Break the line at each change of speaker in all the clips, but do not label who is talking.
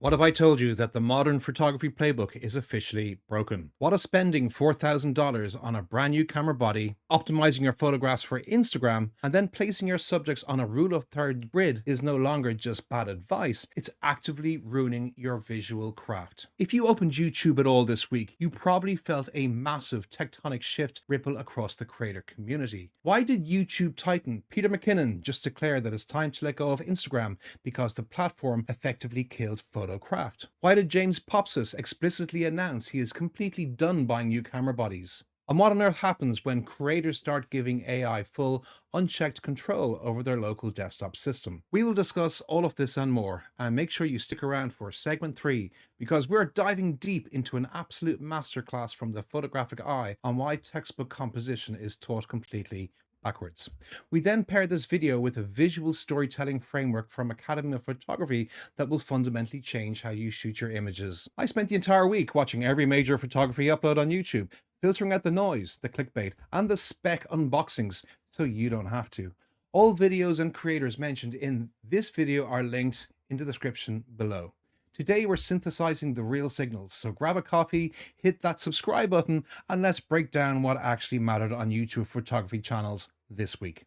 What if I told you that the modern photography playbook is officially broken? What if spending $4,000 on a brand new camera body, optimizing your photographs for Instagram, and then placing your subjects on a rule of third grid is no longer just bad advice, it's actively ruining your visual craft. If you opened YouTube at all this week, you probably felt a massive tectonic shift ripple across the creator community. Why did YouTube titan Peter McKinnon just declare that it's time to let go of Instagram because the platform effectively killed photo craft? Why did James Popsys explicitly announce he is completely done buying new camera bodies? And what on earth happens when creators start giving AI full, unchecked control over their local desktop system? We will discuss all of this and more, and make sure you stick around for segment 3, because we're diving deep into an absolute masterclass from the photographic eye on why textbook composition is taught completely backwards. We then pair this video with a visual storytelling framework from Academy of Photography that will fundamentally change how you shoot your images. I spent the entire week watching every major photography upload on YouTube, filtering out the noise, the clickbait, and the spec unboxings so you don't have to. All videos and creators mentioned in this video are linked in the description below. Today we're synthesizing the real signals, so grab a coffee, hit that subscribe button, and let's break down what actually mattered on YouTube photography channels this week.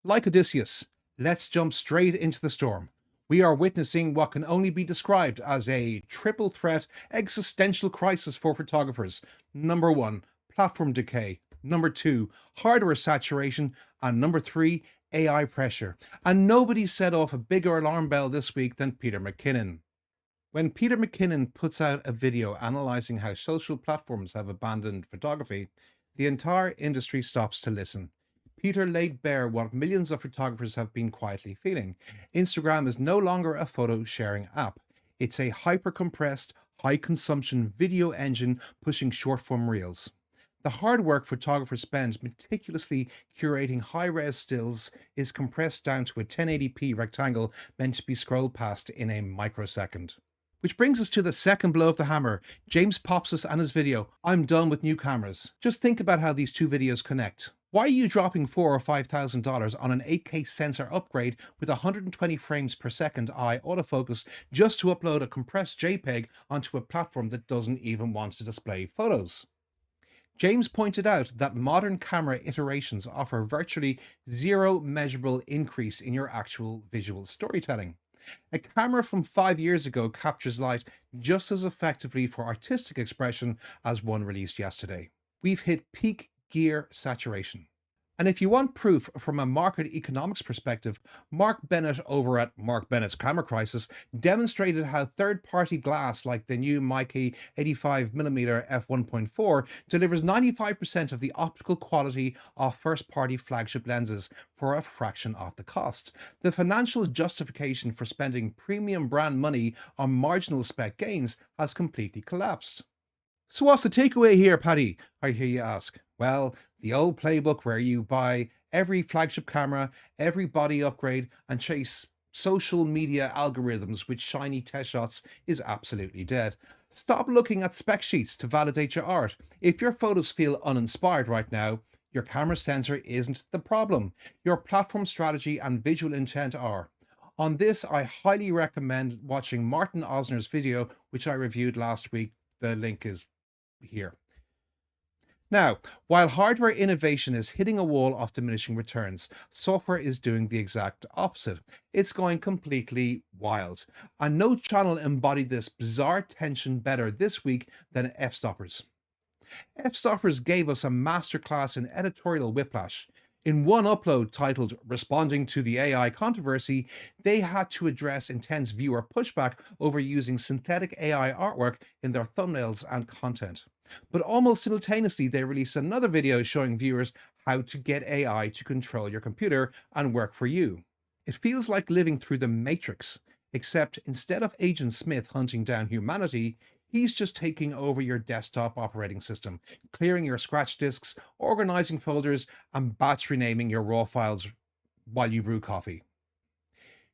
Like Odysseus, let's jump straight into the storm. We are witnessing what can only be described as a triple threat existential crisis for photographers. Number 1, platform decay. Number 2, hardware saturation. And number 3, AI pressure. And nobody set off a bigger alarm bell this week than Peter McKinnon. When Peter McKinnon puts out a video analyzing how social platforms have abandoned photography, the entire industry stops to listen. Peter laid bare what millions of photographers have been quietly feeling. Instagram is no longer a photo sharing app. It's a hyper-compressed, high-consumption video engine pushing short-form reels. The hard work photographers spend meticulously curating high-res stills is compressed down to a 1080p rectangle meant to be scrolled past in a microsecond. Which brings us to the second blow of the hammer, James Popsys and his video, "I'm done with new cameras." Just think about how these two videos connect. Why are you dropping $4,000 or $5,000 on an 8K sensor upgrade with 120 frames per second eye autofocus just to upload a compressed JPEG onto a platform that doesn't even want to display photos? James pointed out that modern camera iterations offer virtually zero measurable increase in your actual visual storytelling. A camera from 5 years ago captures light just as effectively for artistic expression as one released yesterday. We've hit peak gear saturation. And if you want proof from a market economics perspective, Mark Bennett over at Mark Bennett's Camera Crisis demonstrated how third-party glass like the new Mikey 85mm f1.4 delivers 95% of the optical quality of first-party flagship lenses for a fraction of the cost. The financial justification for spending premium brand money on marginal spec gains has completely collapsed. So what's the takeaway here, Paddy? I hear you ask. Well, the old playbook where you buy every flagship camera, every body upgrade, and chase social media algorithms with shiny test shots is absolutely dead. Stop looking at spec sheets to validate your art. If your photos feel uninspired right now, your camera sensor isn't the problem. Your platform strategy and visual intent are. On this, I highly recommend watching Martin Osner's video, which I reviewed last week. The link is here. Now, while hardware innovation is hitting a wall of diminishing returns, software is doing the exact opposite. It's going completely wild. And no channel embodied this bizarre tension better this week than Fstoppers. Fstoppers gave us a masterclass in editorial whiplash. In one upload titled "Responding to the AI Controversy," they had to address intense viewer pushback over using synthetic AI artwork in their thumbnails and content. But almost simultaneously, they released another video showing viewers how to get AI to control your computer and work for you. It feels like living through the Matrix, except instead of Agent Smith hunting down humanity, he's just taking over your desktop operating system, clearing your scratch disks, organizing folders, and batch renaming your raw files while you brew coffee.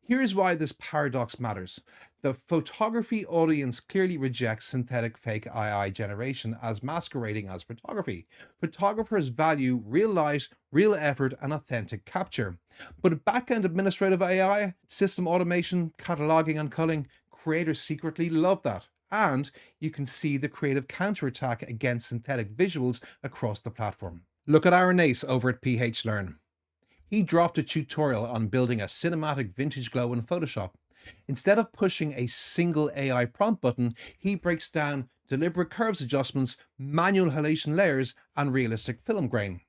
Here's why this paradox matters. The photography audience clearly rejects synthetic fake AI generation as masquerading as photography. Photographers value real light, real effort, and authentic capture. But back-end administrative AI, system automation, cataloging and culling, Creators secretly love that. And you can see the creative counterattack against synthetic visuals across the platform. Look at Aaron Ace over at PHLEARN. He dropped a tutorial on building a cinematic vintage glow in Photoshop. Instead of pushing a single AI prompt button, he breaks down deliberate curves adjustments, manual halation layers, and realistic film grain.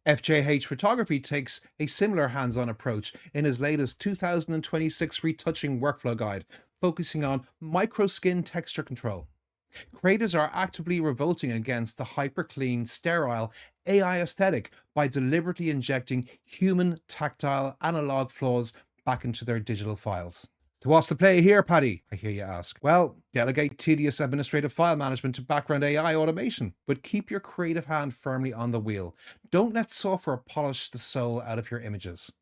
FJH Photography takes a similar hands-on approach in his latest 2026 Retouching workflow guide, focusing on micro-skin texture control. Creators are actively revolting against the hyper-clean, sterile AI aesthetic by deliberately injecting human, tactile, analog flaws back into their digital files. So what's the play here, Paddy? I hear you ask. Well, delegate tedious administrative file management to background AI automation, but keep your creative hand firmly on the wheel. Don't let software polish the soul out of your images.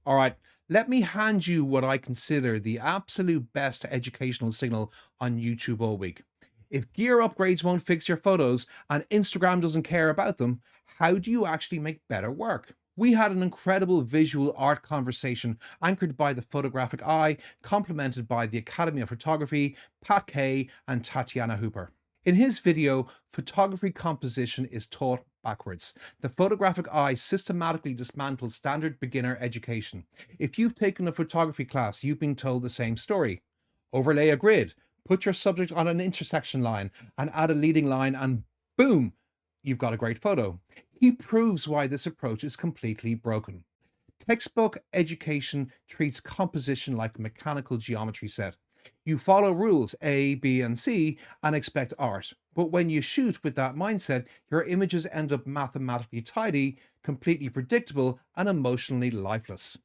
All right, let me hand you what I consider the absolute best educational signal on YouTube all week. If gear upgrades won't fix your photos and Instagram doesn't care about them, how do you actually make better work? We had an incredible visual art conversation anchored by the Photographic eye, complemented by the Academy of Photography, patkay, and Tatiana Hooper. In his video, photography composition is taught backwards. The Photographic eye systematically dismantles standard beginner education. If you've taken a photography class, you've been told the same story. Overlay a grid, put your subject on an intersection line, and add a leading line, and boom, you've got a great photo. He proves why this approach is completely broken. Textbook education treats composition like a mechanical geometry set. You follow rules A, B, and C and expect art. But when you shoot with that mindset, your images end up mathematically tidy, completely predictable, and emotionally lifeless.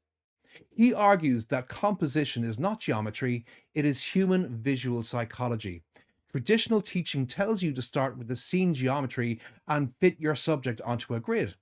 He argues that composition is not geometry, it is human visual psychology. Traditional teaching tells you to start with the scene geometry and fit your subject onto a grid.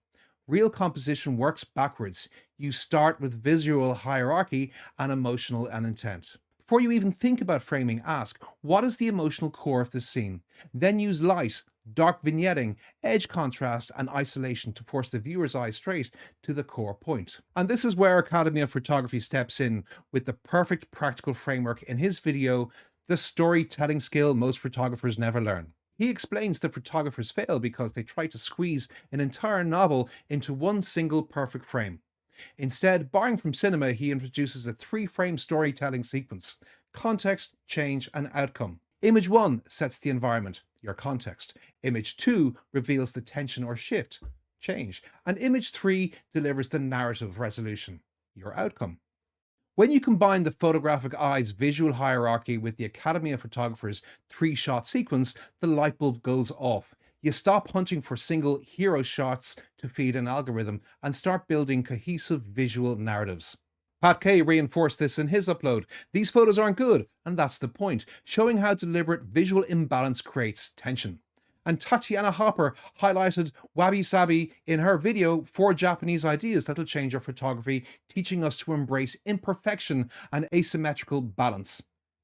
Real composition works backwards. You start with visual hierarchy and emotional and intent. Before you even think about framing, ask, what is the emotional core of this scene? Then use light, dark vignetting, edge contrast, and isolation to force the viewer's eye straight to the core point. And this is where Academy of Photography steps in with the perfect practical framework in his video, The Storytelling Skill Most Photographers Never Learn. He explains that photographers fail because they try to squeeze an entire novel into one single perfect frame. Instead, borrowing from cinema, he introduces a 3-frame storytelling sequence: context, change, and outcome. Image 1 sets the environment, your context. Image 2 reveals the tension or shift, change. And image 3 delivers the narrative resolution, your outcome. When you combine the Photographic eye's visual hierarchy with the Academy of Photographers' 3-shot sequence, the light bulb goes off. You stop hunting for single hero shots to feed an algorithm and start building cohesive visual narratives. Patkay reinforced this in his upload. These photos aren't good, and that's the point, showing how deliberate visual imbalance creates tension. And Tatiana Hooper highlighted Wabi Sabi in her video, 4 Japanese ideas that'll change your photography, teaching us to embrace imperfection and asymmetrical balance.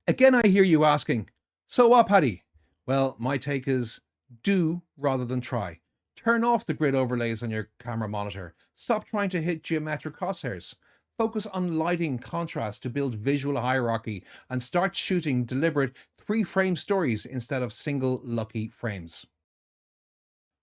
Again, I hear you asking, so what, Paddy? Well, my take is do rather than try. Turn off the grid overlays on your camera monitor. Stop trying to hit geometric crosshairs. Focus on lighting contrast to build visual hierarchy and start shooting deliberate 3-frame stories instead of single lucky frames.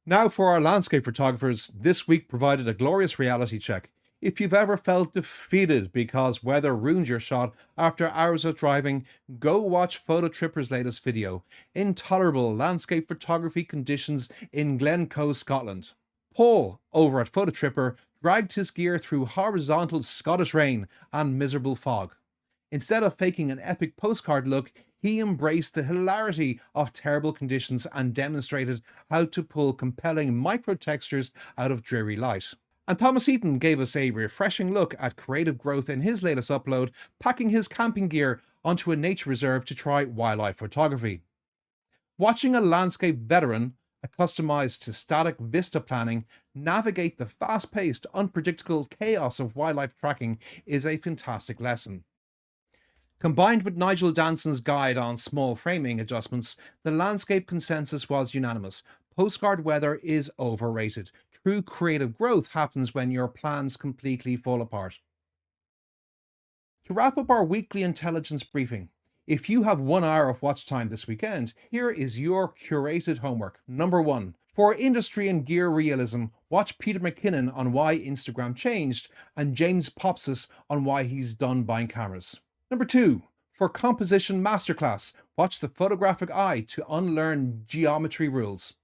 Now for our landscape photographers, this week provided a glorious reality check. If you've ever felt defeated because weather ruined your shot after hours of driving, go watch Fototripper's latest video, Intolerable Landscape Photography Conditions in Glencoe, Scotland. Paul, over at Fototripper, dragged his gear through horizontal Scottish rain and miserable fog. Instead of faking an epic postcard look, he embraced the hilarity of terrible conditions and demonstrated how to pull compelling micro-textures out of dreary light. And Thomas Heaton gave us a refreshing look at creative growth in his latest upload, packing his camping gear onto a nature reserve to try wildlife photography. Watching a landscape veteran, customized to static vista planning, navigate the fast-paced, unpredictable chaos of wildlife tracking is a fantastic lesson. Combined with Nigel Danson's guide on small framing adjustments, the landscape consensus was unanimous. Postcard weather is overrated. True creative growth happens when your plans completely fall apart. To wrap up our weekly intelligence briefing, if you have 1 hour of watch time this weekend, here is your curated homework. Number 1. For industry and gear realism, watch Peter McKinnon on why Instagram changed and James Popsys on why he's done buying cameras. Number 2. For composition masterclass, watch the photographic eye to unlearn geometry rules.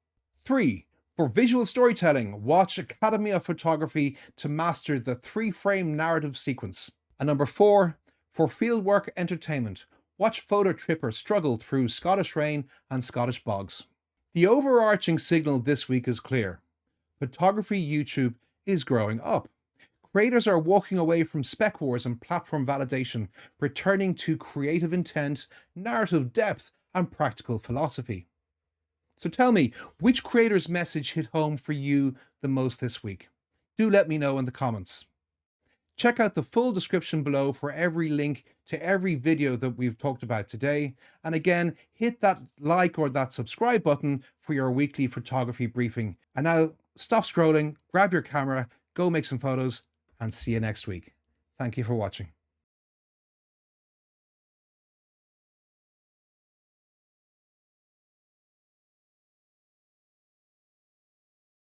3. For visual storytelling, watch Academy of Photography to master the 3-frame narrative sequence. And number 4, for fieldwork entertainment, watch Fototripper struggle through Scottish rain and Scottish bogs. The overarching signal this week is clear. Photography YouTube is growing up. Creators are walking away from spec wars and platform validation, returning to creative intent, narrative depth, and practical philosophy. So tell me, which creator's message hit home for you the most this week? Do let me know in the comments. Check out the full description below for every link to every video that we've talked about today. And again, hit that like or that subscribe button for your weekly photography briefing. And now stop scrolling, grab your camera, go make some photos, and see you next week. Thank you for watching.